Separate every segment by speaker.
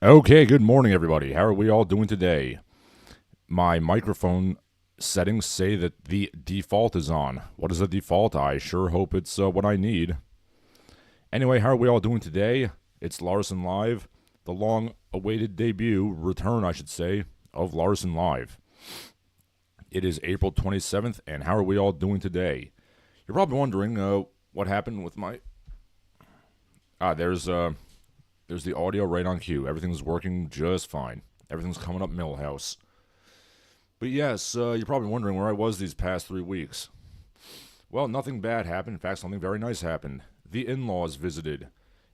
Speaker 1: Okay, good morning, everybody. How are we all doing today? My microphone settings say that the default is on. What is the default? I sure hope it's what I need. Anyway, how are we all doing today? It's Larsen Live, the long awaited debut, return, I should say, of Larsen Live. It is April 27th, and how are we all doing today? You're probably wondering what happened with my. There's the audio right on cue. Everything's working just fine. Everything's coming up Millhouse. But yes, you're probably wondering where I was these past 3 weeks. Well, nothing bad happened. In fact, something very nice happened. The in-laws visited.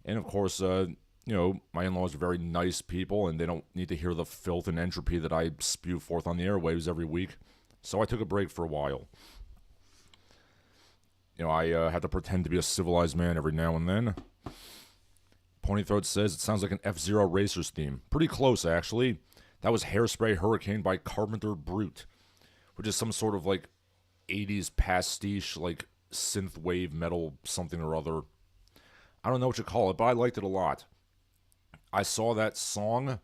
Speaker 1: And of course, my in-laws are very nice people, and they don't need to hear the filth and entropy that I spew forth on the airwaves every week. So I took a break for a while. I had to pretend to be a civilized man every now and then. Ponythroat says it sounds like an F-Zero Racers theme. Pretty close, actually. That was Hairspray Hurricane by Carpenter Brut, which is some sort of 80s pastiche, synth wave metal something or other. I don't know what you call it, but I liked it a lot. I saw that song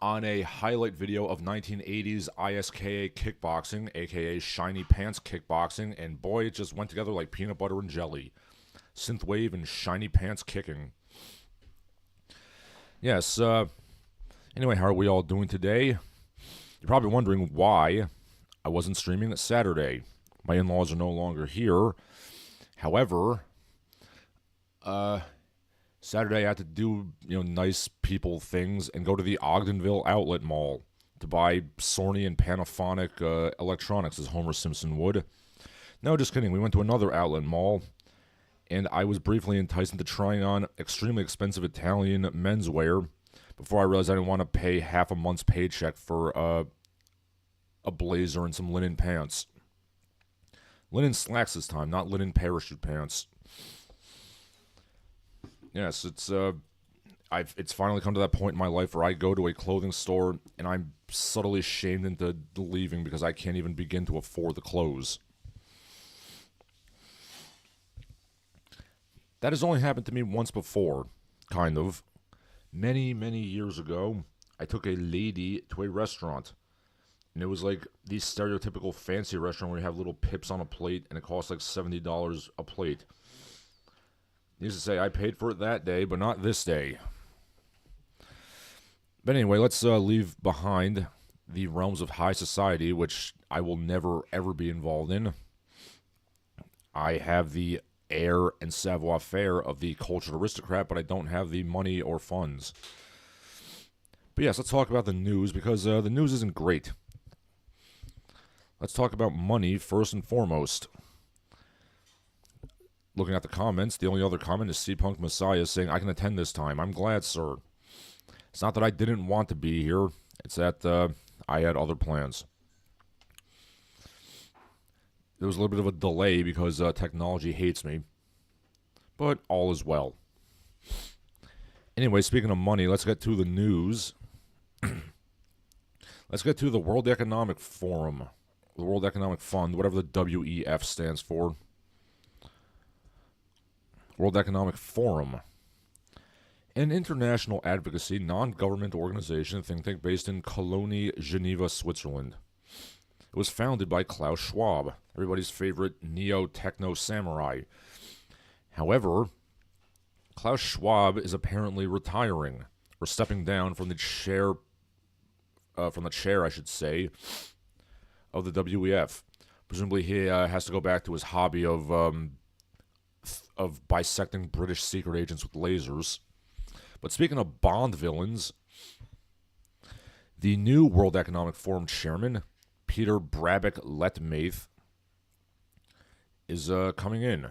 Speaker 1: on a highlight video of 1980s ISKA kickboxing, aka Shiny Pants Kickboxing, and boy, it just went together like peanut butter and jelly. Synthwave and Shiny Pants kicking. Yes, anyway, how are we all doing today? You're probably wondering why I wasn't streaming Saturday. My in-laws are no longer here. However, Saturday I had to do, nice people things and go to the Ogdenville Outlet Mall to buy Sony and Panasonic electronics, as Homer Simpson would. No, just kidding. We went to another outlet mall, and I was briefly enticed into trying on extremely expensive Italian menswear before I realized I didn't want to pay half a month's paycheck for a blazer and some linen pants. Linen slacks this time, not linen parachute pants. Yes, it's finally come to that point in my life where I go to a clothing store and I'm subtly shamed into leaving because I can't even begin to afford the clothes. That has only happened to me once before, kind of. Many, many years ago, I took a lady to a restaurant. And it was like the stereotypical fancy restaurant where you have little pips on a plate and it costs like $70 a plate. Needless to say, I paid for it that day, but not this day. But anyway, let's leave behind the realms of high society, which I will never, ever be involved in. I have the air and savoir-faire of the cultured aristocrat, but I don't have the money or funds. But yes, let's talk about the news, because the news isn't great. Let's talk about money first and foremost. Looking at the comments, the only other comment is C-Punk Messiah saying, I can attend this time. I'm glad, sir. It's not that I didn't want to be here. It's that I had other plans. There was a little bit of a delay because technology hates me. But all is well. Anyway, speaking of money, let's get to the news. Let's get to the World Economic Forum. The World Economic Fund, whatever the WEF stands for. World Economic Forum. An international advocacy, non-government organization, think tank based in Cologne, Geneva, Switzerland. It was founded by Klaus Schwab, everybody's favorite neo-techno samurai. However, Klaus Schwab is apparently retiring, or stepping down from the chair, of the WEF. Presumably, he has to go back to his hobby of bisecting British secret agents with lasers. But speaking of Bond villains, the new World Economic Forum chairman, Peter Brabeck-Letmathe, is coming in.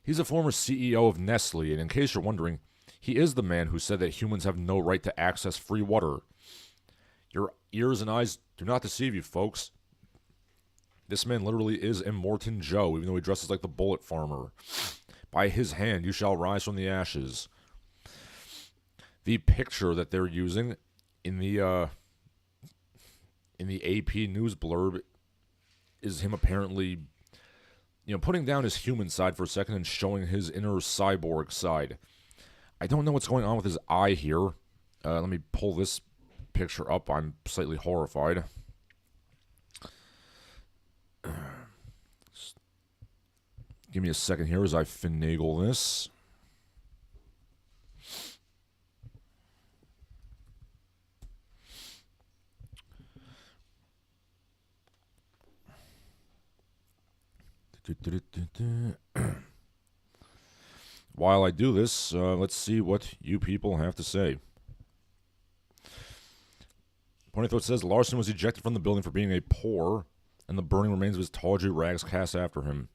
Speaker 1: He's a former CEO of Nestle, and in case you're wondering, he is the man who said that humans have no right to access free water. Your ears and eyes do not deceive you, folks. This man literally is Immortan Joe, even though he dresses like the Bullet Farmer. By his hand you shall rise from the ashes. The picture that they're using in the AP news blurb is him apparently, putting down his human side for a second and showing his inner cyborg side. I don't know what's going on with his eye here. Let me pull this picture up. I'm slightly horrified. Give me a second here as I finagle this. While I do this, let's see what you people have to say. Pointy Throat says Larsen was ejected from the building for being a poor, and the burning remains of his tawdry rags cast after him.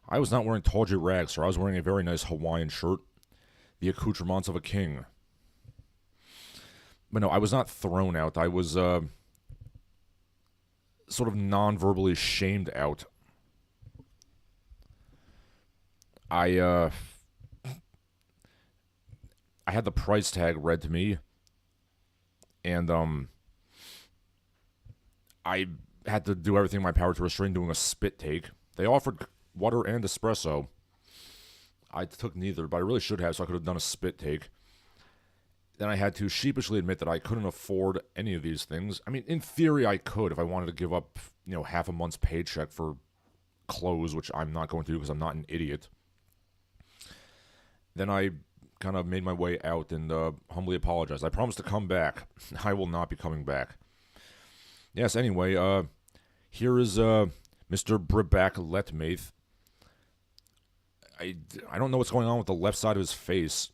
Speaker 1: I was not wearing tawdry rags, sir. I was wearing a very nice Hawaiian shirt, the accoutrements of a king. But no, I was not thrown out. I was sort of non-verbally shamed out. I had the price tag read to me, and I had to do everything in my power to restrain doing a spit take. They offered water and espresso. I took neither, but I really should have, so I could have done a spit take. Then I had to sheepishly admit that I couldn't afford any of these things. I mean, in theory, I could if I wanted to give up, half a month's paycheck for clothes, which I'm not going to do because I'm not an idiot. Then I kind of made my way out and humbly apologized. I promised to come back. I will not be coming back. Yes, anyway, here is Mr. Bribak Letmaith. I don't know what's going on with the left side of his face.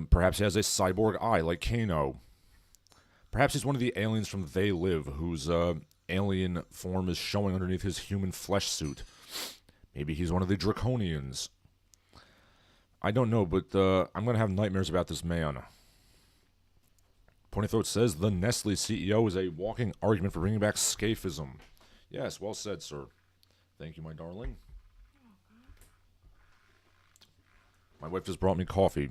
Speaker 1: Perhaps he has a cyborg eye like Kano. Perhaps he's one of the aliens from They Live, whose alien form is showing underneath his human flesh suit. Maybe he's one of the Draconians. I don't know, but I'm going to have nightmares about this man. Pointy Throat says the Nestles CEO is a walking argument for bringing back scaphism. Yes, well said, sir. Thank you, my darling. My wife just brought me coffee.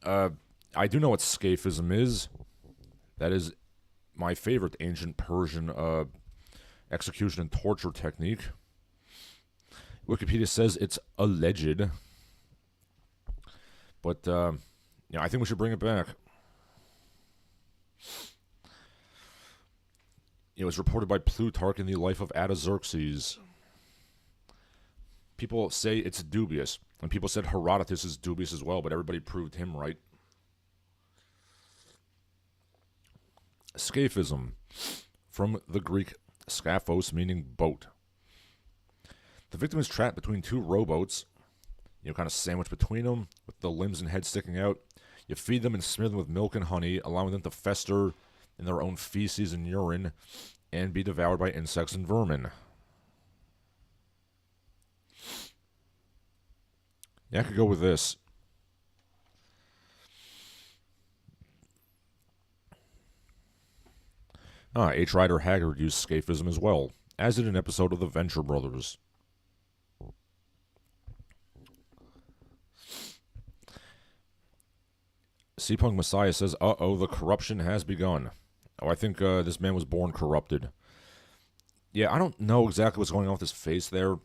Speaker 1: I do know what scaphism is. That is my favorite ancient Persian execution and torture technique. Wikipedia says it's alleged. But, I think we should bring it back. It was reported by Plutarch in the life of Artaxerxes. People say it's dubious. And people said Herodotus is dubious as well, but everybody proved him right. Scaphism, from the Greek scaphos, meaning boat. The victim is trapped between two rowboats, kind of sandwiched between them, with the limbs and head sticking out. You feed them and smear them with milk and honey, allowing them to fester in their own feces and urine, and be devoured by insects and vermin. Yeah, I could go with this. H. Rider Haggard used scaphism as well, as did an episode of the Venture Brothers. C-Punk Messiah says, uh-oh, the corruption has begun. Oh, I think this man was born corrupted. Yeah, I don't know exactly what's going on with his face there.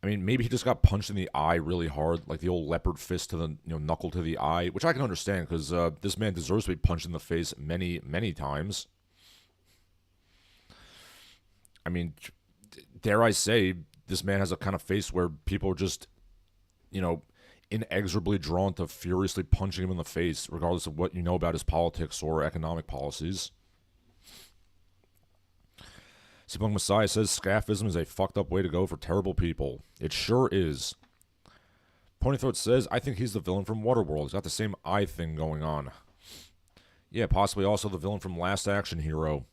Speaker 1: I mean, maybe he just got punched in the eye really hard, like the old leopard fist to the knuckle to the eye, which I can understand because this man deserves to be punched in the face many, many times. I mean, dare I say, this man has a kind of face where people are just, inexorably drawn to furiously punching him in the face, regardless of what you know about his politics or economic policies. Sipong Messiah says scaphism is a fucked up way to go for terrible people. It sure is. Ponythroat says, I think he's the villain from Waterworld. He's got the same eye thing going on. Yeah, possibly also the villain from Last Action Hero.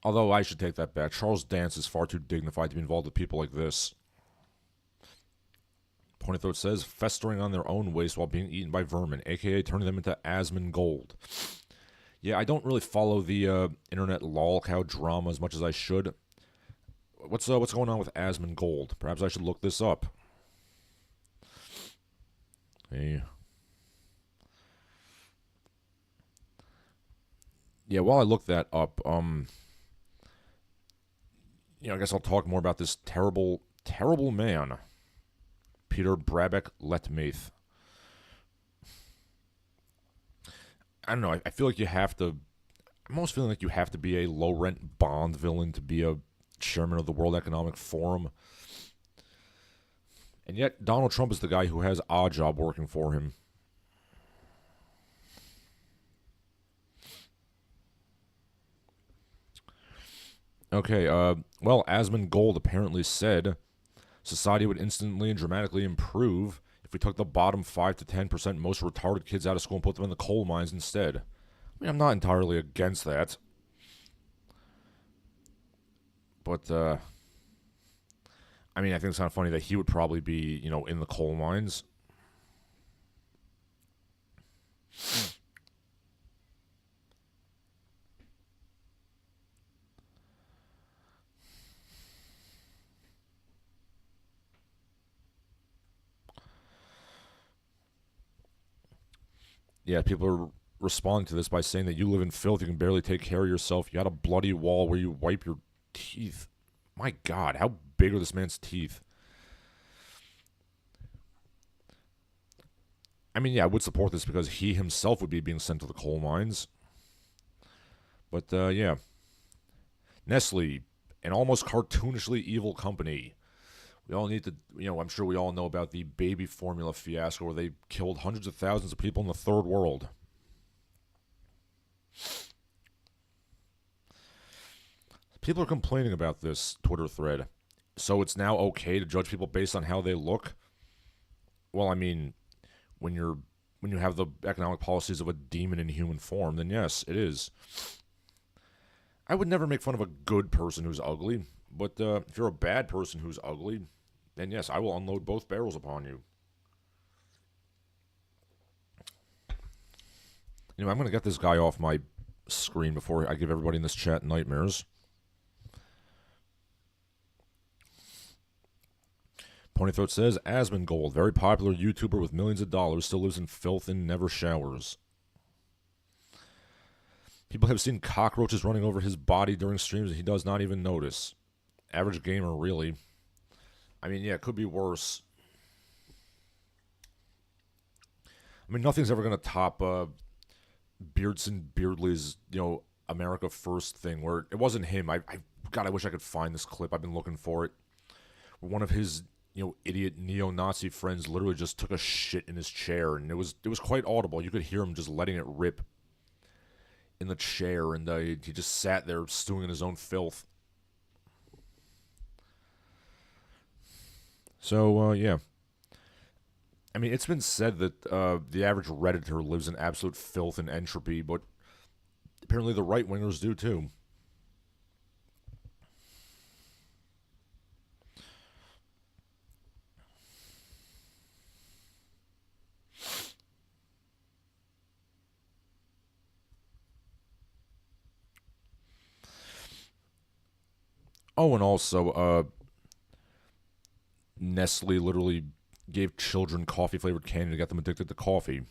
Speaker 1: Although I should take that back. Charles Dance is far too dignified to be involved with people like this. Ponythroat says, festering on their own waste while being eaten by vermin, aka turning them into Asmongold. Yeah, I don't really follow the internet lolcow drama as much as I should. What's going on with Asmongold? Perhaps I should look this up. Hey. Yeah, while I look that up, I guess I'll talk more about this terrible, terrible man, Peter Brabeck Letmaith. I don't know. I feel like you have to. I'm almost feeling like you have to be a low rent Bond villain to be a chairman of the World Economic Forum. And yet, Donald Trump is the guy who has a job working for him. Okay, well, Asmongold apparently said society would instantly and dramatically improve if we took the bottom 5 to 10% most retarded kids out of school and put them in the coal mines instead. I mean, I'm not entirely against that. But, I mean, I think it's kind of funny that he would probably be, in the coal mines. Yeah, people are responding to this by saying that you live in filth, you can barely take care of yourself, you got a bloody wall where you wipe your teeth. My God, how big are this man's teeth? I mean, yeah, I would support this because he himself would be being sent to the coal mines. But, yeah. Nestle, an almost cartoonishly evil company. We all need to, I'm sure we all know about the baby formula fiasco where they killed hundreds of thousands of people in the third world. People are complaining about this Twitter thread. So it's now okay to judge people based on how they look? Well, I mean, when you have the economic policies of a demon in human form, then yes, it is. I would never make fun of a good person who's ugly, but if you're a bad person who's ugly, then yes, I will unload both barrels upon you. I'm going to get this guy off my screen before I give everybody in this chat nightmares. Ponythroat says, Asmongold, very popular YouTuber with millions of dollars, still lives in filth and never showers. People have seen cockroaches running over his body during streams and he does not even notice. Average gamer, really. I mean, yeah, it could be worse. I mean, nothing's ever going to top Beardson Beardley's, America First thing, where it wasn't him. God, I wish I could find this clip. I've been looking for it. One of his, idiot neo-Nazi friends literally just took a shit in his chair, and it was quite audible. You could hear him just letting it rip in the chair, and he just sat there stewing in his own filth. So, yeah. I mean, it's been said that the average Redditor lives in absolute filth and entropy, but apparently the right-wingers do too. Oh, and also, Nestle literally gave children coffee-flavored candy to get them addicted to coffee.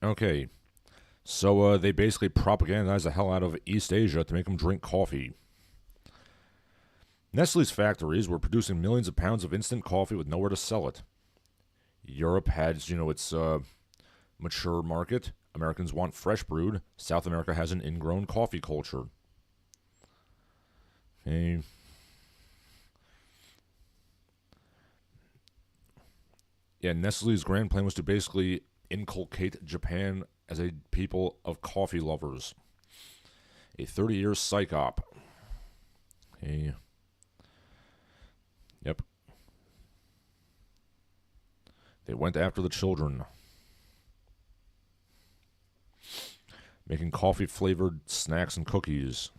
Speaker 1: Okay, so they basically propagandize the hell out of East Asia to make them drink coffee. Nestle's factories were producing millions of pounds of instant coffee with nowhere to sell it. Europe has, its mature market. Americans want fresh brewed. South America has an ingrown coffee culture. Okay. Yeah, Nestle's grand plan was to basically inculcate Japan as a people of coffee lovers. A 30-year psyop. Okay. Yep. They went after the children. Making coffee-flavored snacks and cookies.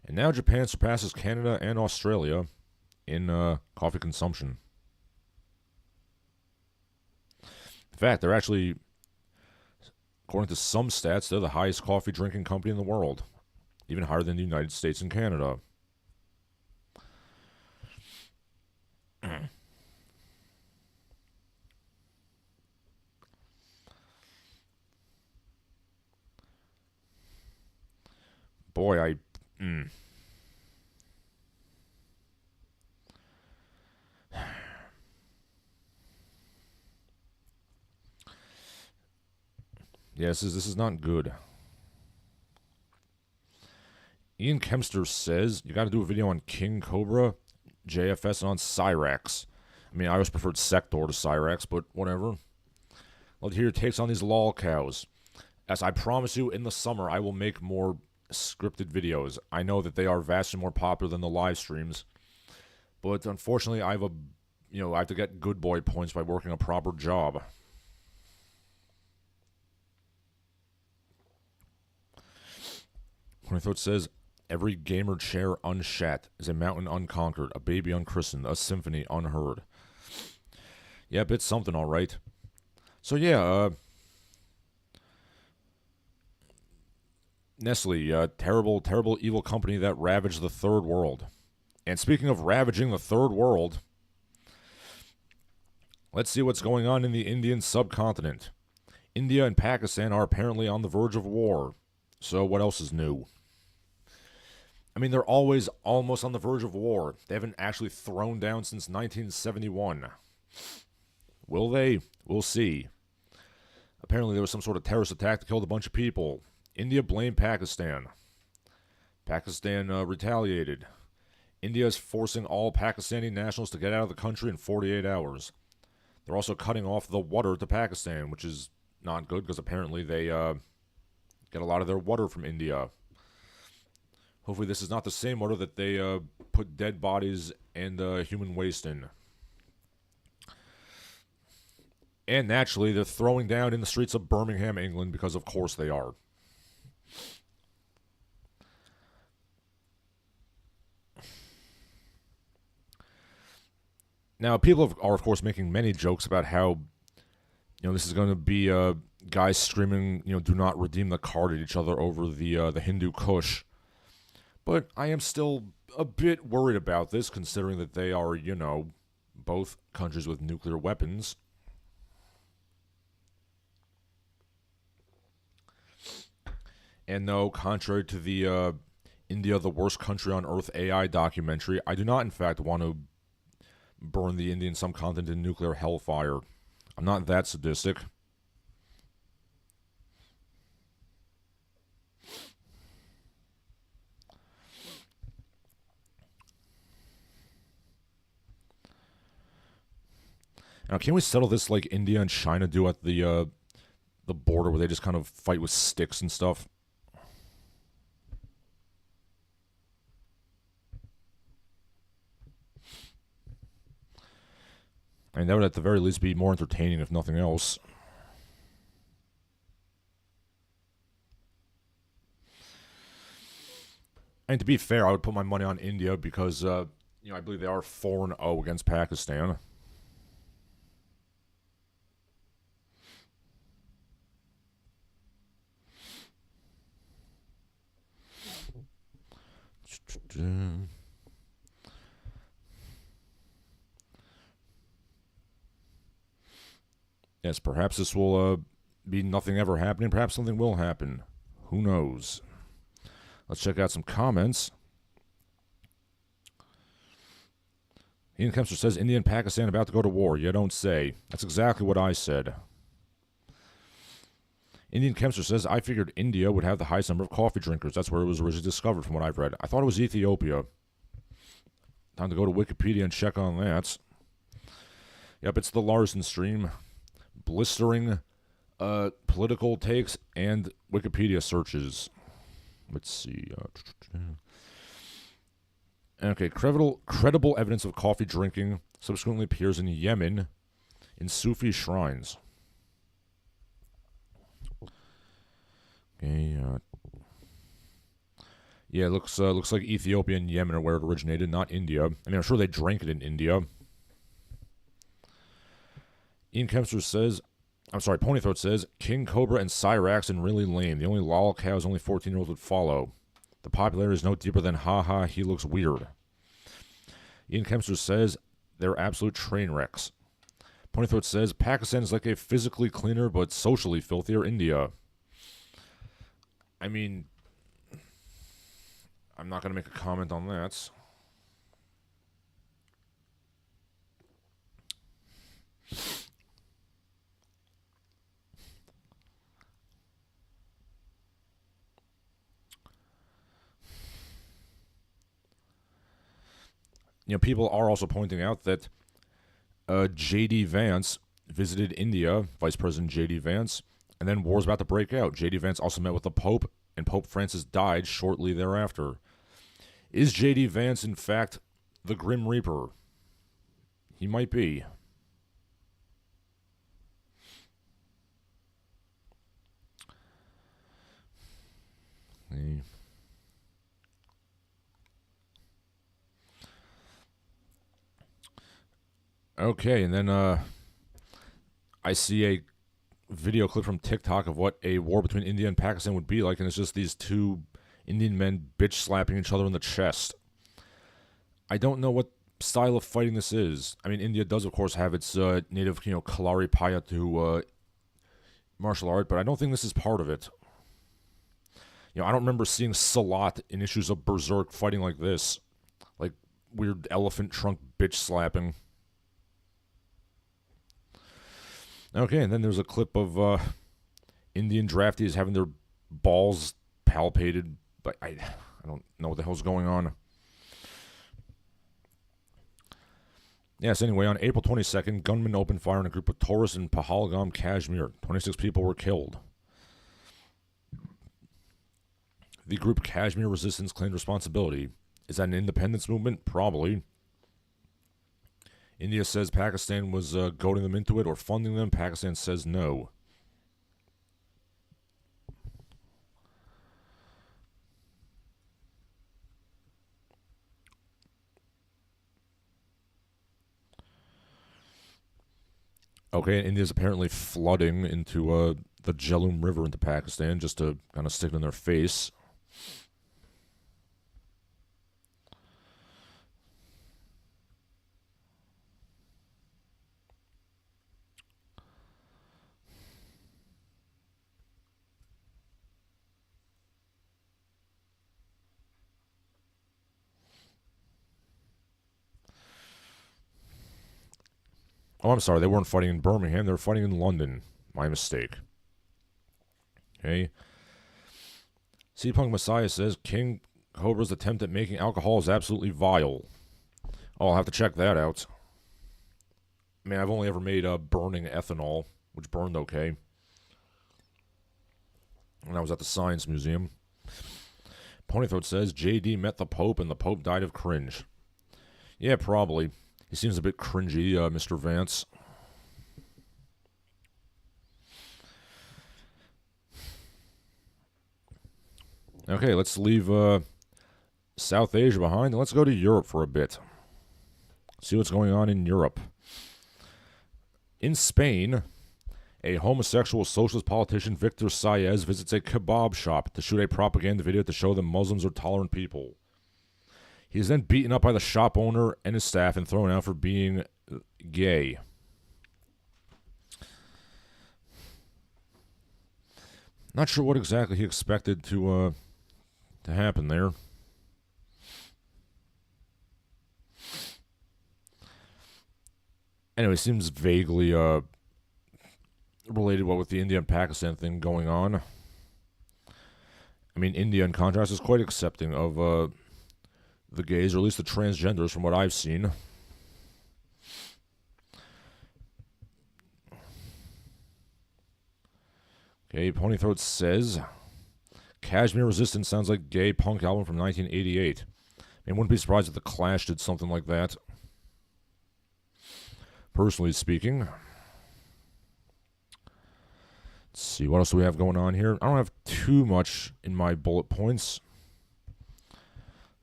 Speaker 1: And now Japan surpasses Canada and Australia in coffee consumption. In fact, they're actually, according to some stats, they're the highest coffee drinking company in the world. Even higher than the United States and Canada. boy, Yes, this is not good. Ian Kempster says, you got to do a video on King Cobra, JFS, and on Cyrax. I mean, I always preferred Sector to Cyrax, but whatever. Love to hear your takes on these lol cows. As I promise you, in the summer, I will make more scripted videos. I know that they are vastly more popular than the live streams, but unfortunately, I have to get good boy points by working a proper job. When I thought it says, every gamer chair unshat is a mountain unconquered, a baby unchristened, a symphony unheard. Yep, it's something, all right. So yeah, Nestle, terrible, terrible, evil company that ravaged the third world. And speaking of ravaging the third world, let's see what's going on in the Indian subcontinent. India and Pakistan are apparently on the verge of war. So what else is new? I mean, they're always almost on the verge of war. They haven't actually thrown down since 1971. Will they? We'll see. Apparently there was some sort of terrorist attack that killed a bunch of people. India blamed Pakistan. Pakistan retaliated. India is forcing all Pakistani nationals to get out of the country in 48 hours. They're also cutting off the water to Pakistan, which is not good because apparently they get a lot of their water from India. Hopefully this is not the same water that they put dead bodies and human waste in. And naturally, they're throwing down in the streets of Birmingham, England, because of course they are. Now, people are, of course, making many jokes about how, this is going to be guys screaming, do not redeem the card at each other over the Hindu Kush. But I am still a bit worried about this, considering that they are, both countries with nuclear weapons. And no, contrary to the India, the worst country on earth AI documentary, I do not, in fact, want to burn the Indian subcontinent in nuclear hellfire. I'm not that sadistic. Now, can we settle this like India and China do at the border, where they just kind of fight with sticks and stuff? I mean, that would at the very least be more entertaining, if nothing else. And to be fair, I would put my money on India because, I believe they are 4-0 against Pakistan. Yes, perhaps this will be nothing ever happening. Perhaps something will happen. Who knows? Let's check out some comments. Ian Kempster says, India and Pakistan about to go to war. You don't say. That's exactly what I said. Indian Kempster says, I figured India would have the highest number of coffee drinkers. That's where it was originally discovered, from what I've read. I thought it was Ethiopia. Time to go to Wikipedia and check on that. Yep, it's the Larsen stream. Blistering political takes and Wikipedia searches. Let's see. Okay, credible evidence of coffee drinking subsequently appears in Yemen in Sufi shrines. Okay. Yeah, it looks like Ethiopia and Yemen are where it originated, not India. I mean, I'm sure they drank it in India. Ian Kempster says, Ponythroat says, King Cobra and Cyrax and really lame. The only lol cows only 14-year-olds would follow. The popularity is no deeper than haha, he looks weird. Ian Kempster says, they're absolute train wrecks. Ponythroat says, Pakistan is like a physically cleaner but socially filthier India. I mean, I'm not going to make a comment on that. People are also pointing out that J.D. Vance visited India, Vice President J.D. Vance, and then war's about to break out. J.D. Vance also met with the Pope, and Pope Francis died shortly thereafter. Is J.D. Vance, in fact, the Grim Reaper? He might be. Okay, and then I see a video clip from TikTok of what a war between India and Pakistan would be like, and it's just these two Indian men bitch slapping each other in the chest. I don't know what style of fighting this is. I mean, India does, of course, have its native, Kalari Payatu martial art, but I don't think this is part of it. I don't remember seeing Salat in issues of Berserk fighting like this. Like, weird elephant trunk bitch slapping. Okay, and then there's a clip of Indian draftees having their balls palpated, but I don't know what the hell's going on. Yes, anyway, on April 22nd, gunmen opened fire on a group of tourists in Pahalgam, Kashmir. 26 people were killed. The group Kashmir Resistance claimed responsibility. Is that an independence movement? Probably. India says Pakistan was goading them into it or funding them. Pakistan says no. Okay, India's apparently flooding into the Jhelum River into Pakistan just to kind of stick it in their face. Oh, I'm sorry, they weren't fighting in Birmingham, they were fighting in London. My mistake. Okay. C. Punk Messiah says, King Cobra's attempt at making alcohol is absolutely vile. Oh, I'll have to check that out. I mean, I've only ever made burning ethanol, which burned okay. When I was at the Science Museum. Ponythroat says, JD met the Pope and the Pope died of cringe. Yeah, probably. He seems a bit cringy, Mr. Vance. Okay, let's leave South Asia behind and let's go to Europe for a bit. See what's going on in Europe. In Spain, a homosexual socialist politician, Victor Saez, visits a kebab shop to shoot a propaganda video to show that Muslims are tolerant people. He is then beaten up by the shop owner and his staff and thrown out for being gay. Not sure what exactly he expected to happen there. Anyway, it seems vaguely related with the India and Pakistan thing going on. I mean, India, in contrast, is quite accepting of the gays, or at least the transgenders, from what I've seen. Okay, Ponythroat says, Kashmir Resistance sounds like gay punk album from 1988. I mean, wouldn't be surprised if The Clash did something like that. Personally speaking. Let's see, what else do we have going on here? I don't have too much in my bullet points.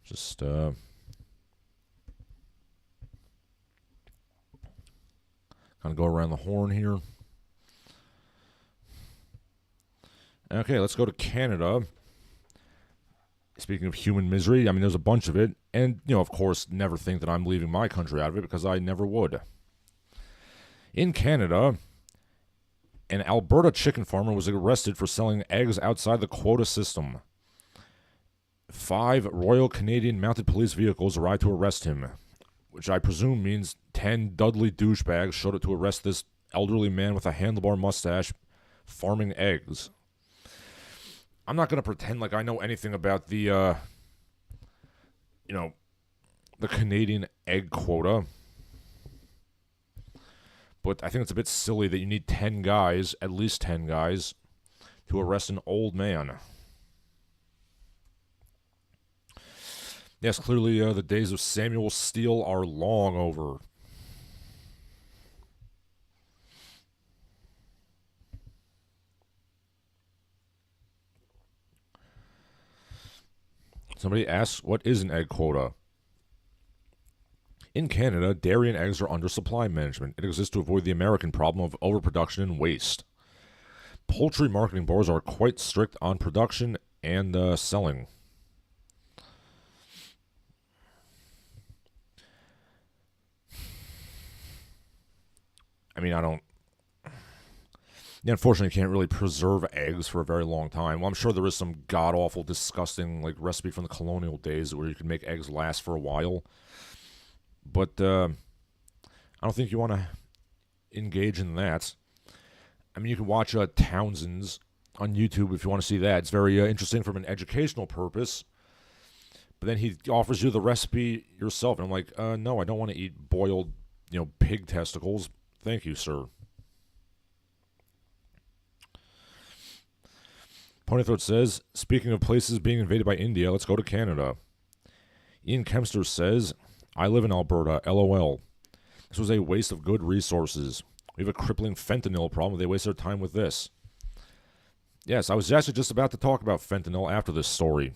Speaker 1: Just, kind of go around the horn here. Okay, let's go to Canada. Speaking of human misery, I mean, there's a bunch of it. And, of course, never think that I'm leaving my country out of it, because I never would. In Canada, an Alberta chicken farmer was arrested for selling eggs outside the quota system. 5 Royal Canadian Mounted Police vehicles arrived to arrest him, which I presume means 10 Dudley douchebags showed up to arrest this elderly man with a handlebar mustache farming eggs. I'm not going to pretend like I know anything about the Canadian egg quota. But I think it's a bit silly that you need 10 guys, at least 10 guys, to arrest an old man. Yes, clearly the days of Samuel Steele are long over. Somebody asks, what is an egg quota? In Canada, dairy and eggs are under supply management. It exists to avoid the American problem of overproduction and waste. Poultry marketing boards are quite strict on production and selling. I mean, unfortunately, you can't really preserve eggs for a very long time. Well, I'm sure there is some god-awful, disgusting recipe from the colonial days where you can make eggs last for a while. But I don't think you want to engage in that. I mean, you can watch Townsend's on YouTube if you want to see that. It's very interesting from an educational purpose. But then he offers you the recipe yourself. And I'm like, no, I don't want to eat boiled, pig testicles. Thank you, sir. Ponythroat says, speaking of places being invaded by India, let's go to Canada. Ian Kempster says, I live in Alberta, LOL. This was a waste of good resources. We have a crippling fentanyl problem. They waste their time with this. Yes, I was actually just about to talk about fentanyl after this story.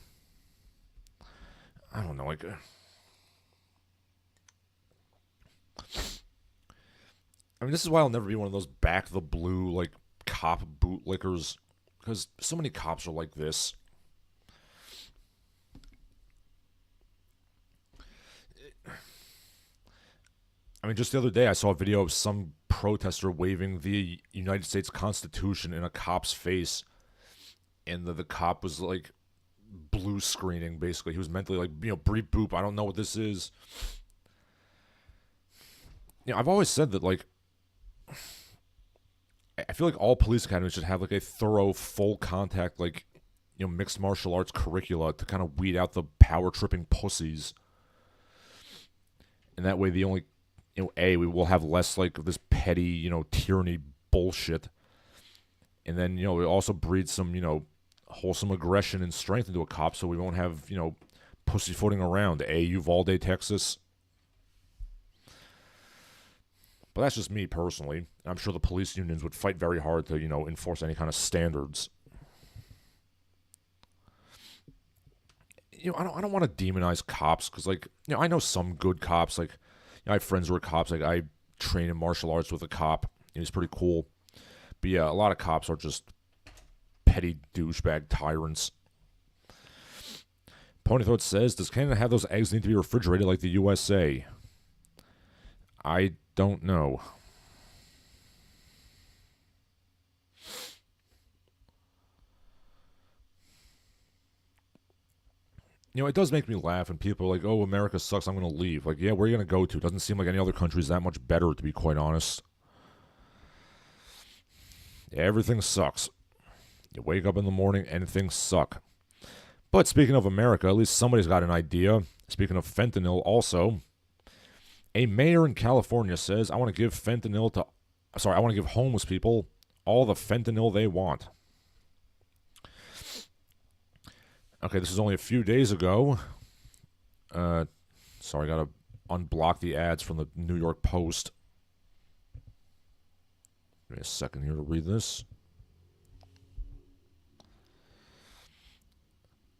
Speaker 1: I don't know, this is why I'll never be one of those back the blue, cop bootlickers. Because so many cops are like this. I mean, just the other day I saw a video of some protester waving the United States Constitution in a cop's face. And the cop was, blue screening, basically. He was mentally breep boop, I don't know what this is. I've always said that, I feel like all police academies should have, a thorough, full contact, mixed martial arts curricula to kind of weed out the power-tripping pussies. And that way the only... we will have less, this petty, tyranny bullshit. And then, it also breeds some, wholesome aggression and strength into a cop so we won't have, pussyfooting around. Uvalde, Texas. But that's just me, personally. I'm sure the police unions would fight very hard to, enforce any kind of standards. I don't want to demonize cops, because, I know some good cops, I have friends who are cops. I train in martial arts with a cop. He's pretty cool. But yeah, a lot of cops are just petty douchebag tyrants. Ponythroat says, does Canada have those eggs need to be refrigerated like the USA? I don't know. It does make me laugh when people are like, oh, America sucks, I'm going to leave. Yeah, where are you going to go to? It doesn't seem like any other country is that much better, to be quite honest. Yeah, everything sucks. You wake up in the morning and things suck. But speaking of America, at least somebody's got an idea. Speaking of fentanyl also, a mayor in California says, I want to give homeless people all the fentanyl they want. Okay, this is only a few days ago. Sorry, I gotta unblock the ads from the New York Post. Give me a second here to read this.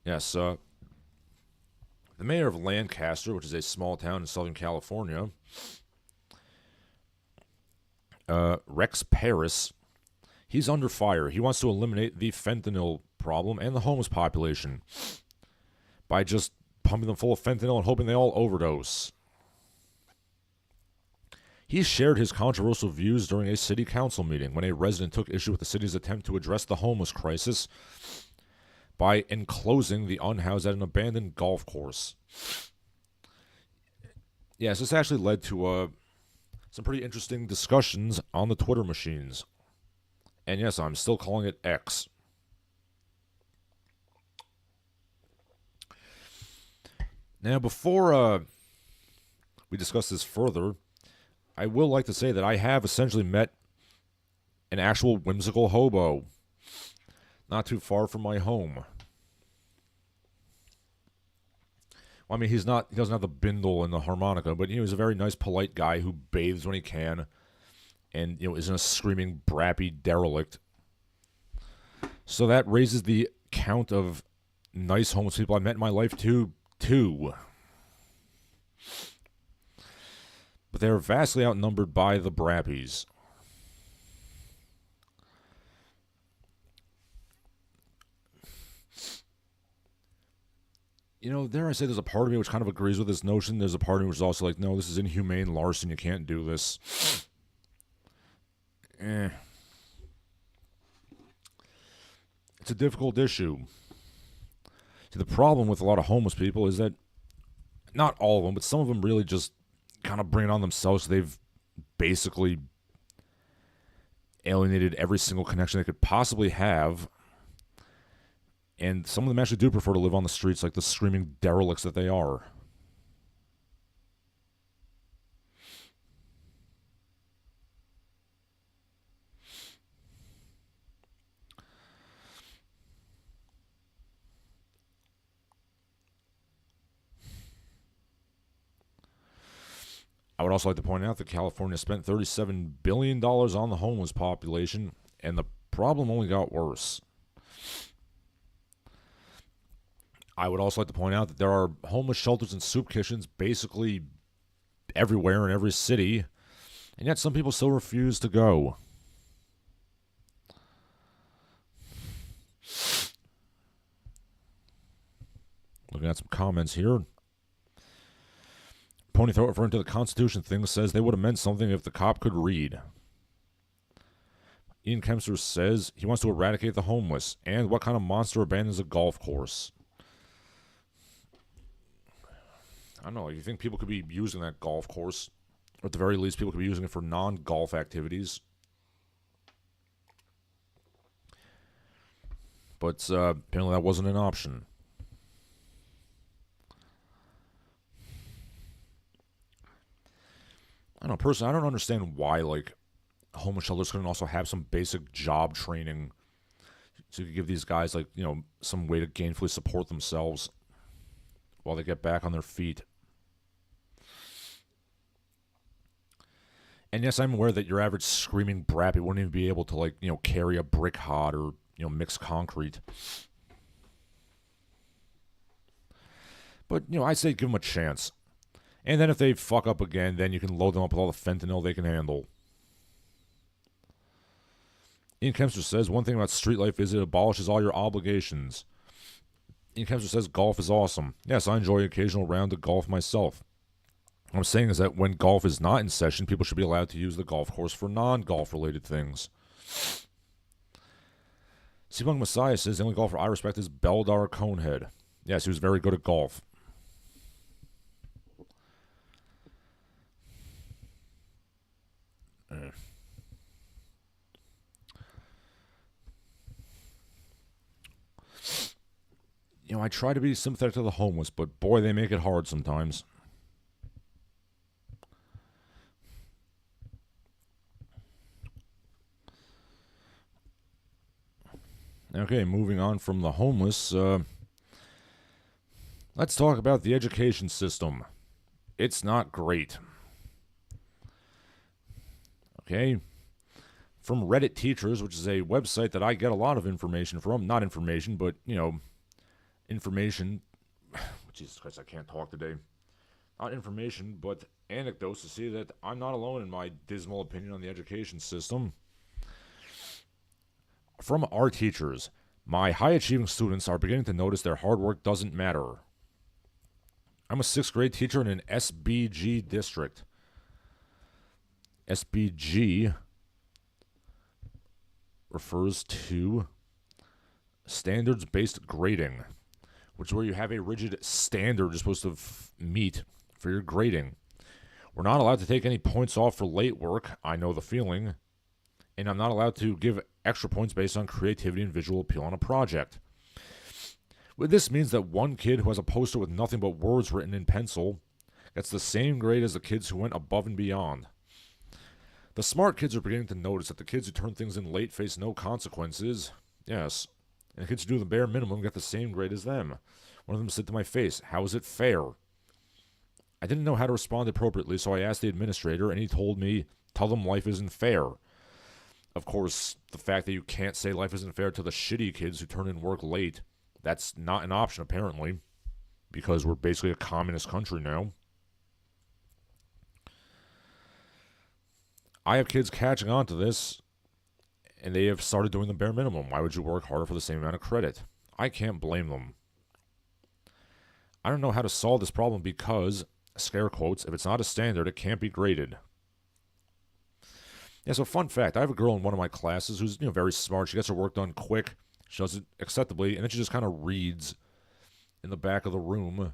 Speaker 1: Yes, the mayor of Lancaster, which is a small town in Southern California, Rex Paris, he's under fire. He wants to eliminate the fentanyl problem and the homeless population by just pumping them full of fentanyl and hoping they all overdose. He shared his controversial views during a city council meeting when a resident took issue with the city's attempt to address the homeless crisis by enclosing the unhoused at an abandoned golf course. Yes, this actually led to some pretty interesting discussions on the Twitter machines. And yes, I'm still calling it X. Now, before we discuss this further, I will like to say that I have essentially met an actual whimsical hobo not too far from my home. Well, I mean, he doesn't have the bindle and the harmonica, but he's a very nice, polite guy who bathes when he can and, isn't a screaming, brappy derelict. So that raises the count of nice homeless people I've met in my life to 2. But they're vastly outnumbered by the brappies. Dare I say there's a part of me which kind of agrees with this notion. There's a part of me which is also like, no, this is inhumane, Larsen, you can't do this. It's a difficult issue. See, the problem with a lot of homeless people is that, not all of them, but some of them really just kind of bring it on themselves. So they've basically alienated every single connection they could possibly have. And some of them actually do prefer to live on the streets like the screaming derelicts that they are. I would also like to point out that California spent $37 billion on the homeless population, and the problem only got worse. I would also like to point out that there are homeless shelters and soup kitchens basically everywhere in every city, and yet some people still refuse to go. Looking at some comments here. Pony Throat, referring to the Constitution thing, says they would have meant something if the cop could read. Ian Kempster says he wants to eradicate the homeless. And what kind of monster abandons a golf course? I don't know. You think people could be using that golf course? Or at the very least, people could be using it for non-golf activities. But apparently that wasn't an option. I don't know, personally, I don't understand why, homeless shelters couldn't also have some basic job training so you could give these guys, some way to gainfully support themselves while they get back on their feet. And yes, I'm aware that your average screaming brappy wouldn't even be able to, carry a brick hod or, mix concrete. But, I say give them a chance. And then if they fuck up again, then you can load them up with all the fentanyl they can handle. Ian Kempster says, one thing about street life is it abolishes all your obligations. Ian Kempster says, golf is awesome. Yes, I enjoy an occasional round of golf myself. What I'm saying is that when golf is not in session, people should be allowed to use the golf course for non-golf related things. Seabung Messiah says, the only golfer I respect is Beldar Conehead. Yes, he was very good at golf. I try to be sympathetic to the homeless, but boy, they make it hard sometimes. Okay, moving on from the homeless, let's talk about the education system. It's not great. Okay, from Reddit Teachers, which is a website that I get a lot of information from, not information, but, information. Jesus Christ, I can't talk today. Not information, but anecdotes to see that I'm not alone in my dismal opinion on the education system. From our teachers, my high-achieving students are beginning to notice their hard work doesn't matter. I'm a 6th grade teacher in an SBG district. SBG refers to standards-based grading, which is where you have a rigid standard you're supposed to meet for your grading. We're not allowed to take any points off for late work. I know the feeling. And I'm not allowed to give extra points based on creativity and visual appeal on a project. Well, this means that one kid who has a poster with nothing but words written in pencil gets the same grade as the kids who went above and beyond. The smart kids are beginning to notice that the kids who turn things in late face no consequences. Yes. And the kids who do the bare minimum get the same grade as them. One of them said to my face, "How is it fair?" I didn't know how to respond appropriately, so I asked the administrator, and he told me, "Tell them life isn't fair." Of course, the fact that you can't say life isn't fair to the shitty kids who turn in work late, that's not an option, apparently, because we're basically a communist country now. I have kids catching on to this, and they have started doing the bare minimum. Why would you work harder for the same amount of credit? I can't blame them. I don't know how to solve this problem because, scare quotes, if it's not a standard, it can't be graded. Yeah, so fun fact, I have a girl in one of my classes who's very smart. She gets her work done quick. She does it acceptably, and then she just kind of reads in the back of the room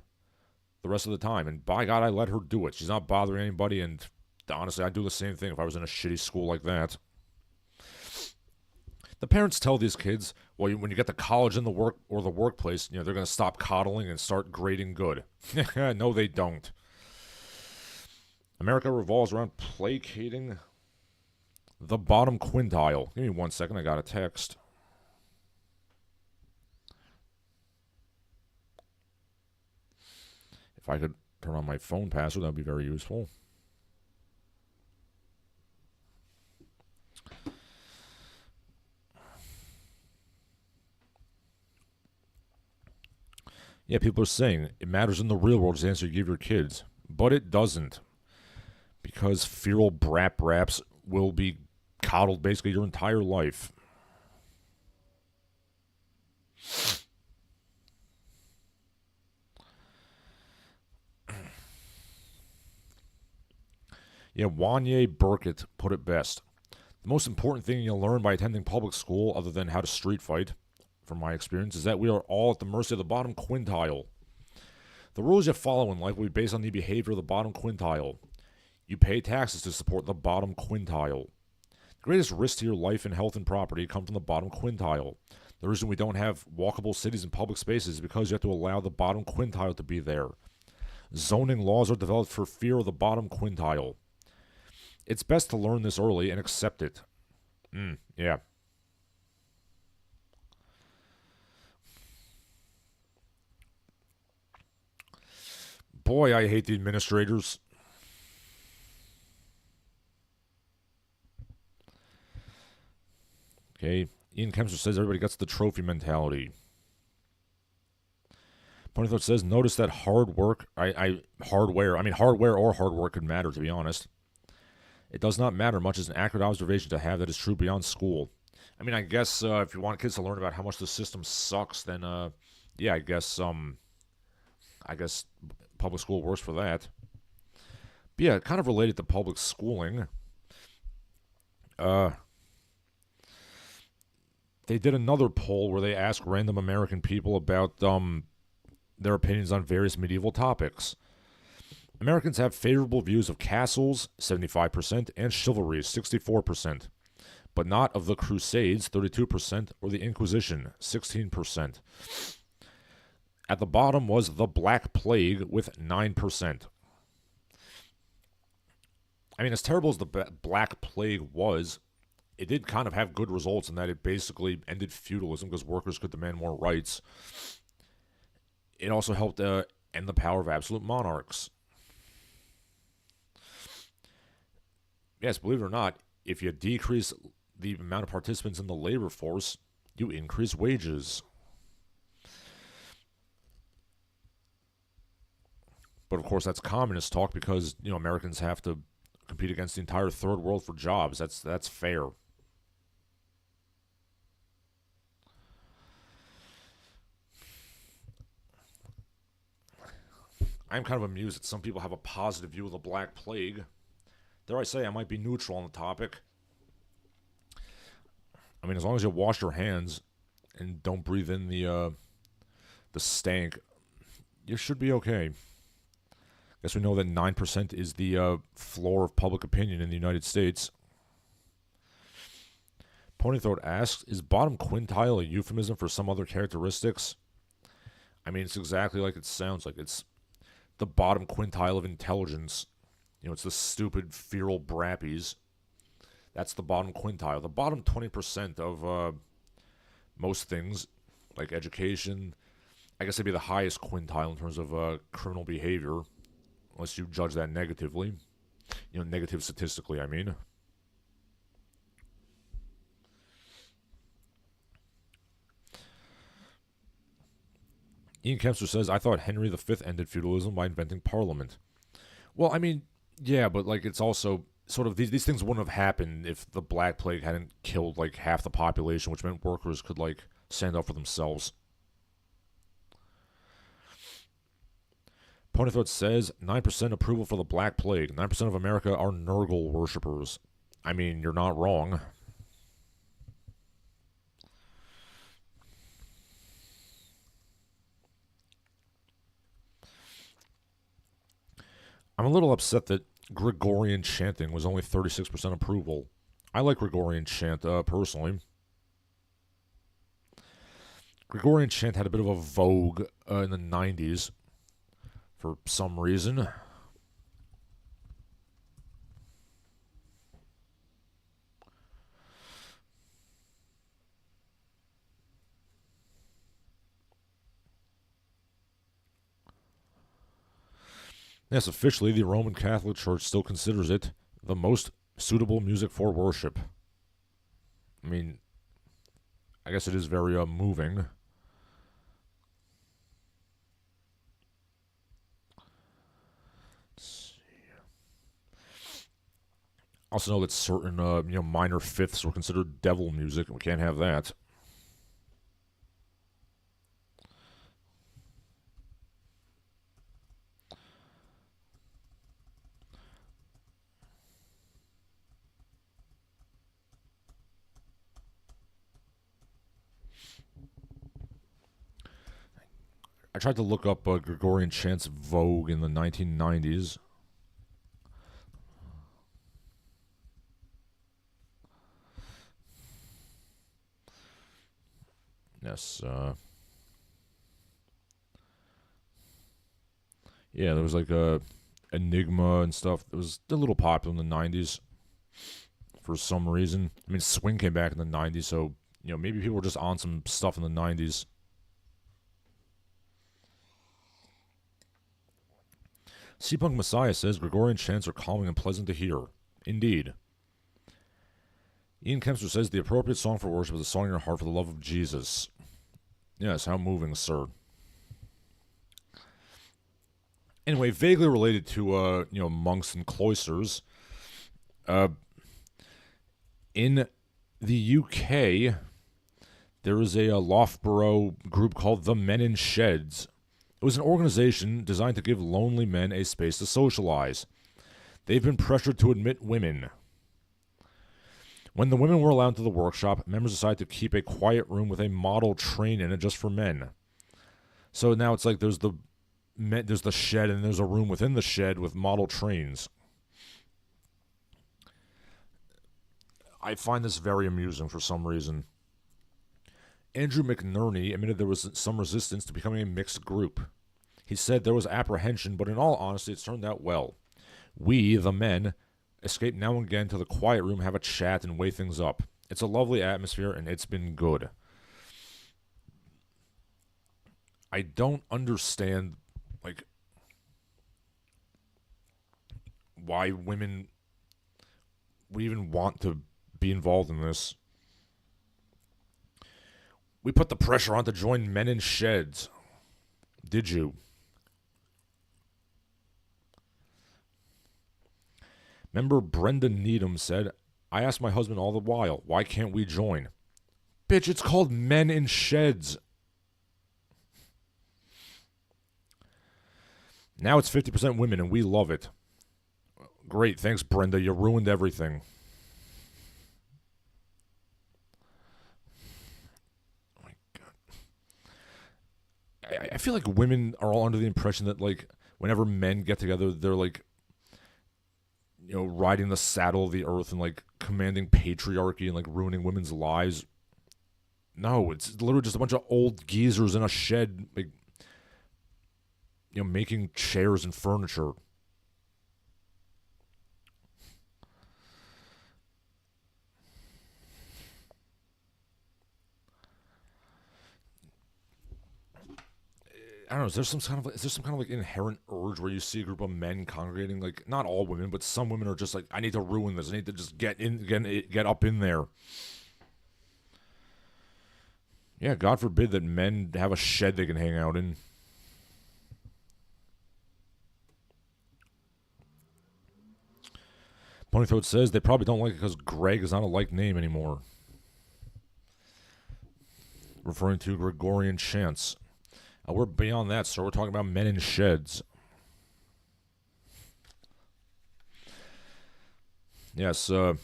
Speaker 1: the rest of the time. And by God, I let her do it. She's not bothering anybody, and honestly, I'd do the same thing if I was in a shitty school like that. The parents tell these kids, well, when you get to college and the workplace, they're going to stop coddling and start grading good. No, they don't. America revolves around placating the bottom quintile. Give me 1 second, I got a text. If I could turn on my phone password, that would be very useful. Yeah, people are saying it matters in the real world is the answer you give your kids. But it doesn't. Because feral braps will be coddled basically your entire life. Yeah, Wanye Burkett put it best. The most important thing you'll learn by attending public school, other than how to street fight, from my experience, is that we are all at the mercy of the bottom quintile. The rules you follow in life will be based on the behavior of the bottom quintile. You pay taxes to support the bottom quintile. The greatest risk to your life and health and property come from the bottom quintile. The reason we don't have walkable cities and public spaces is because you have to allow the bottom quintile to be there. Zoning laws are developed for fear of the bottom quintile. It's best to learn this early and accept it. Yeah. Boy, I hate the administrators. Okay, Ian Kempster says everybody gets the trophy mentality. Ponythought says, notice that hardware or hard work could matter, to be honest. It does not matter much as an accurate observation to have that is true beyond school. I mean, I guess if you want kids to learn about how much the system sucks, then yeah, I guess public school works for that. But yeah, kind of related to public schooling. They did another poll where they asked random American people about their opinions on various medieval topics. Americans have favorable views of castles, 75%, and chivalry, 64%, but not of the Crusades, 32%, or the Inquisition, 16%. At the bottom was the Black Plague with 9%. I mean, as terrible as the Black Plague was, it did kind of have good results in that it basically ended feudalism because workers could demand more rights. It also helped end the power of absolute monarchs. Yes, believe it or not, if you decrease the amount of participants in the labor force, you increase wages. But of course, that's communist talk because Americans have to compete against the entire third world for jobs. That's fair. I'm kind of amused that some people have a positive view of the Black Plague. Dare I say, I might be neutral on the topic. I mean, as long as you wash your hands and don't breathe in the stank, you should be okay. Guess we know that 9% is the floor of public opinion in the United States. Ponythroat asks, is bottom quintile a euphemism for some other characteristics? I mean, it's exactly like it sounds like. It's the bottom quintile of intelligence. You know, it's the stupid, feral brappies. That's the bottom quintile. The bottom 20% of most things, like education, I guess it'd be the highest quintile in terms of criminal behavior, unless you judge that negatively. You know, negative statistically, I mean. Ian Kempster says, I thought Henry V ended feudalism by inventing Parliament. Well, I mean, yeah, but like it's also sort of these things wouldn't have happened if the Black Plague hadn't killed like half the population, which meant workers could like stand up for themselves. Ponythroat says 9% approval for the Black Plague. 9% of America are Nurgle worshippers. I mean, you're not wrong. I'm a little upset that Gregorian chanting was only 36% approval. I like Gregorian chant, personally. Gregorian chant had a bit of a vogue in the 90s for some reason. Yes, officially, the Roman Catholic Church still considers it the most suitable music for worship. I mean, I guess it is very moving. Let's see. Also know that certain minor fifths were considered devil music, and we can't have that. I tried to look up Gregorian chant's vogue in the 1990s. Yes. Yeah, there was like a Enigma and stuff. It was a little popular in the 90s for some reason. I mean, swing came back in the 90s, so, maybe people were just on some stuff in the 90s. Seapunk Messiah says Gregorian chants are calming and pleasant to hear. Indeed. Ian Kempster says the appropriate song for worship is a song in your heart for the love of Jesus. Yes, how moving, sir. Anyway, vaguely related to monks and cloisters. In the UK, there is a Loughborough group called the Men in Sheds. It was an organization designed to give lonely men a space to socialize. They've been pressured to admit women. When the women were allowed into the workshop, members decided to keep a quiet room with a model train in it just for men. So now it's like there's the shed and there's a room within the shed with model trains. I find this very amusing for some reason. Andrew McNerney admitted there was some resistance to becoming a mixed group. He said there was apprehension, but in all honesty, it's turned out well. We, the men, escape now and again to the quiet room, have a chat, and weigh things up. It's a lovely atmosphere, and it's been good. I don't understand, why women would even want to be involved in this. We put the pressure on to join Men in Sheds. Did you? Member Brenda Needham said, I asked my husband all the while, why can't we join? Bitch, it's called Men in Sheds. Now it's 50% women and we love it. Great, thanks Brenda, you ruined everything. feel like women are all under the impression that, like, whenever men get together, they're, like, riding the saddle of the earth and, like, commanding patriarchy and, like, ruining women's lives? No, it's literally just a bunch of old geezers in a shed, like, making chairs and furniture. I don't know. Is there some kind of like inherent urge where you see a group of men congregating? Like, not all women, but some women are just like, I need to ruin this. I need to just get up in there. Yeah, God forbid that men have a shed they can hang out in. Ponythroat says they probably don't like it because Greg is not a liked name anymore. Referring to Gregorian chants. We're beyond that, sir. We're talking about men in sheds. Yes, the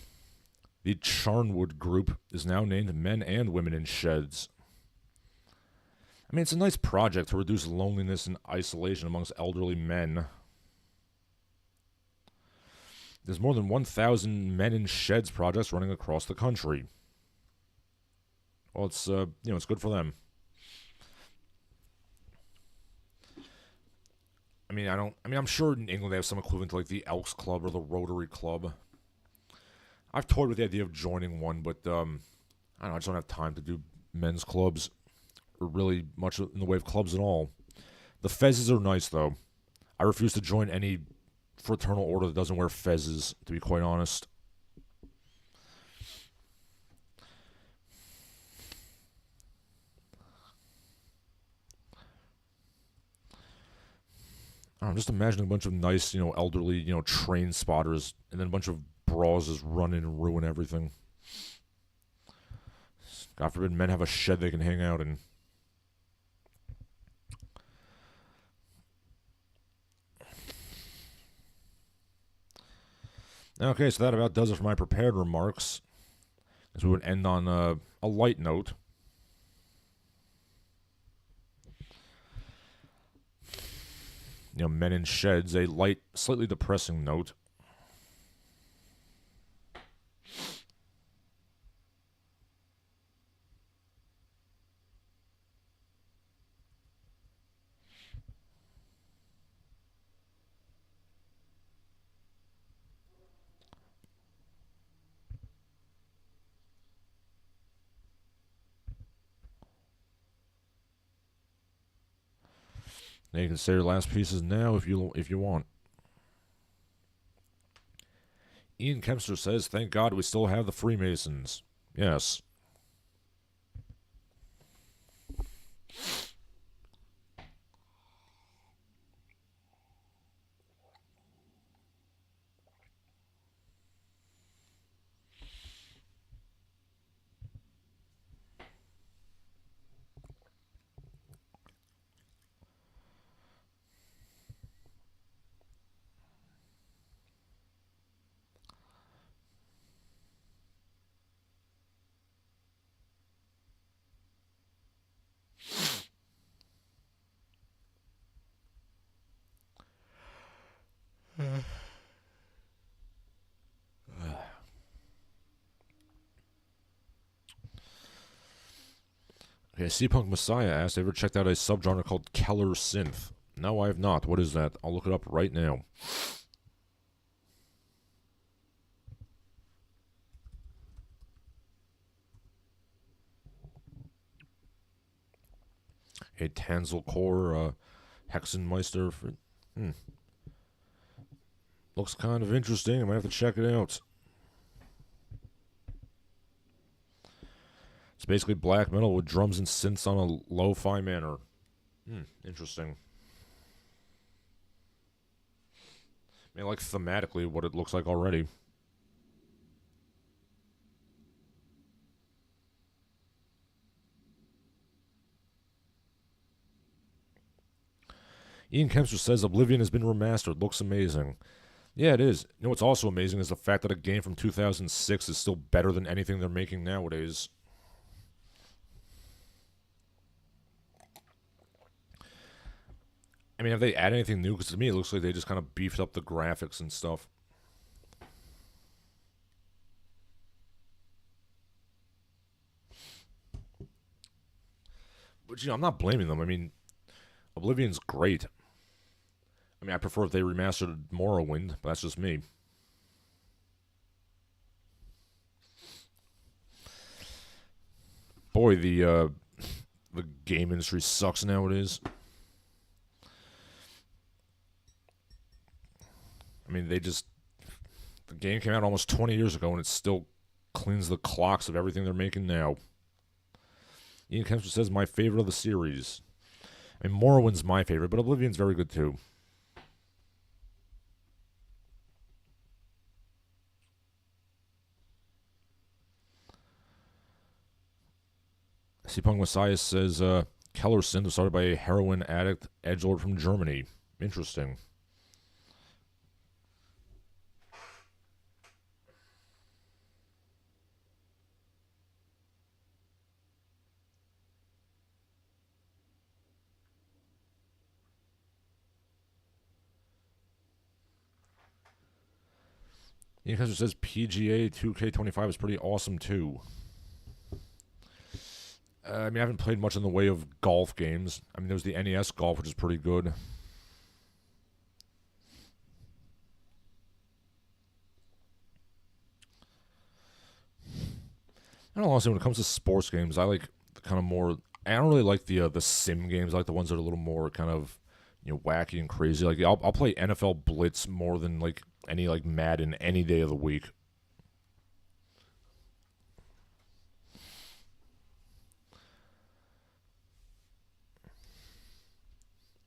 Speaker 1: Charnwood group is now named Men and Women in Sheds. I mean, it's a nice project to reduce loneliness and isolation amongst elderly men. There's more than 1,000 Men in Sheds projects running across the country. Well, it's it's good for them. I'm sure in England they have some equivalent to like the Elks Club or the Rotary Club. I've toyed with the idea of joining one, but I don't know, I just don't have time to do men's clubs or really much in the way of clubs at all. The fezzes are nice though. I refuse to join any fraternal order that doesn't wear fezzes, to be quite honest. I'm just imagining a bunch of nice, elderly, train spotters, and then a bunch of bras just run in and ruin everything. God forbid men have a shed they can hang out in. Okay, so that about does it for my prepared remarks. As we would end on a light note. Men in Sheds, a light, slightly depressing note. Now you can say your last pieces now if you want. Ian Kempster says, "Thank God we still have the Freemasons." Yes. Okay, C-Punk Messiah asked, "Ever checked out a subgenre called Keller Synth?" No, I have not. What is that? I'll look it up right now. A Tanzelcore, Hexenmeister. Looks kind of interesting. I might have to check it out. It's basically black metal with drums and synths on a lo-fi manner. Interesting. I mean, like thematically what it looks like already. Ian Kempster says Oblivion has been remastered. Looks amazing. Yeah, it is. You know what's also amazing is the fact that a game from 2006 is still better than anything they're making nowadays. I mean, have they added anything new? Because to me, it looks like they just kind of beefed up the graphics and stuff. But, I'm not blaming them. I mean, Oblivion's great. I mean, I prefer if they remastered Morrowind, but that's just me. Boy, the game industry sucks nowadays. I mean, the game came out almost 20 years ago, and it still cleans the clocks of everything they're making now. Ian Kemper says, my favorite of the series. I mean, Morrowind's my favorite, but Oblivion's very good too. Punk Messiah says, Kellerson was started by a heroin addict edgelord from Germany. Interesting. Ian Kessler says PGA 2K25 is pretty awesome too. I mean, I haven't played much in the way of golf games. I mean, there's the NES Golf, which is pretty good. I don't know, honestly, when it comes to sports games, I like the kind of more. I don't really like the sim games. I like the ones that are a little more kind of wacky and crazy. Like I'll play NFL Blitz more than like any like Madden any day of the week.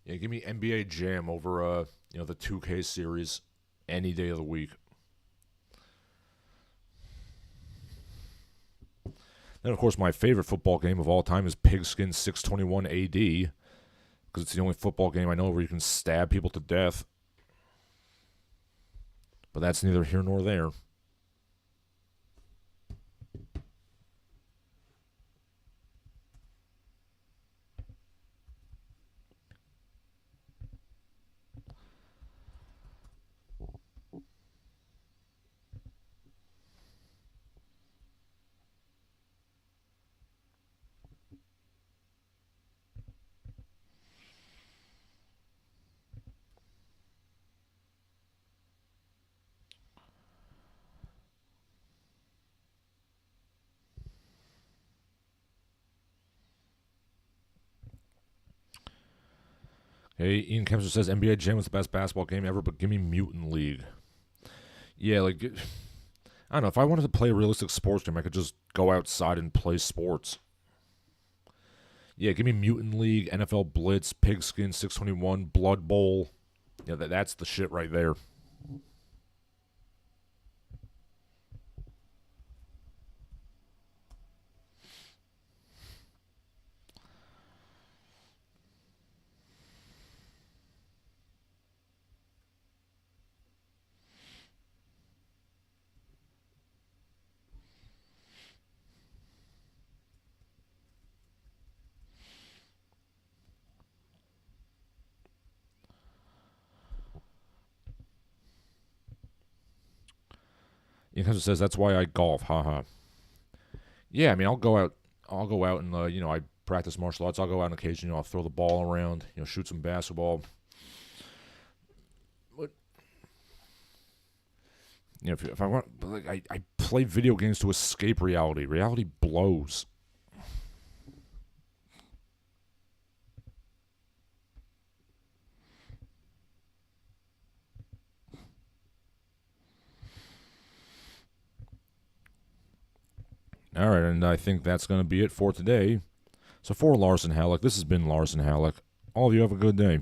Speaker 1: Yeah, give me NBA Jam over the 2K series any day of the week. Then of course my favorite football game of all time is Pigskin 621 AD because it's the only football game I know where you can stab people to death. But that's neither here nor there. Hey, Ian Kemper says NBA Jam was the best basketball game ever, but give me Mutant League. Yeah, like, I don't know. If I wanted to play a realistic sports game, I could just go outside and play sports. Yeah, give me Mutant League, NFL Blitz, Pigskin 621, Blood Bowl. Yeah, that's the shit right there. Ian Kemper says that's why I golf. Haha. Yeah, I mean, I'll go out. And I practice martial arts. I'll go out on occasion. I'll throw the ball around. Shoot some basketball. But if I want, like, I play video games to escape reality. Reality blows. All right, and I think that's going to be it for today. So for Larsen Halleck, this has been Larsen Halleck. All of you have a good day.